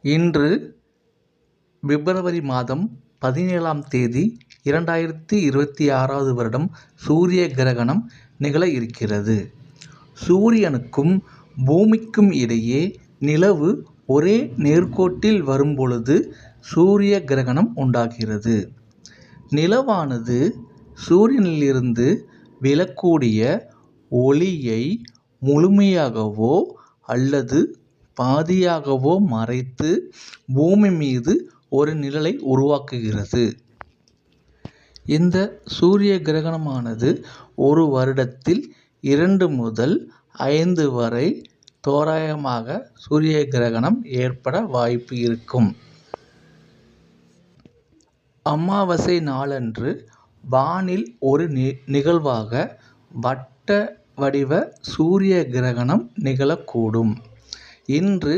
இன்று பிப்ரவரி மாதம் 17ஆம் தேதி 2026 வருடம் சூரிய கிரகணம் நிகழ இருக்கிறது. சூரியனுக்கும் பூமிக்கும் இடையே நிலவு ஒரே நேர்கோட்டில் வரும்பொழுது சூரிய கிரகணம் உண்டாகிறது. நிலவானது சூரியனிலிருந்து விழக்கூடிய ஒளியை முழுமையாகவோ அல்லது பாதியாகவோ மறைத்து பூமி மீது ஒரு நிழலை உருவாக்குகிறது. இந்த சூரிய கிரகணமானது ஒரு வருடத்தில் 2 முதல் 5 வரை தோராயமாக சூரிய கிரகணம் ஏற்பட வாய்ப்பு இருக்கும். அமாவாசை நாளன்று வானில் ஒரு நிகழ்வாக வட்ட வடிவ சூரிய கிரகணம் நிகழக்கூடும். இன்று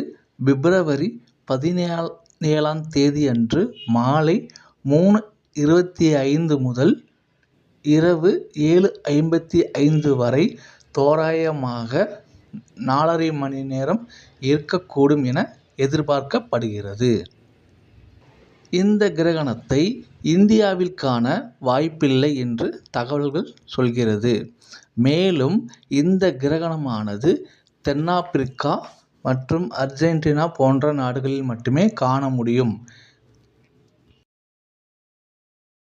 பிப்ரவரி 17ஆம் தேதியன்று மாலை 3:25 முதல் இரவு 7:55 வரை தோராயமாக 4½ மணி நேரம் இருக்கக்கூடும் என எதிர்பார்க்கப்படுகிறது. இந்த கிரகணத்தை இந்தியாவில் காண வாய்ப்பில்லை என்று தகவல்கள் சொல்கிறது. மேலும் இந்த கிரகணமானது தென்னாப்பிரிக்கா மற்றும் அர்ஜென்டினா போன்ற நாடுகளில் மட்டுமே காண முடியும்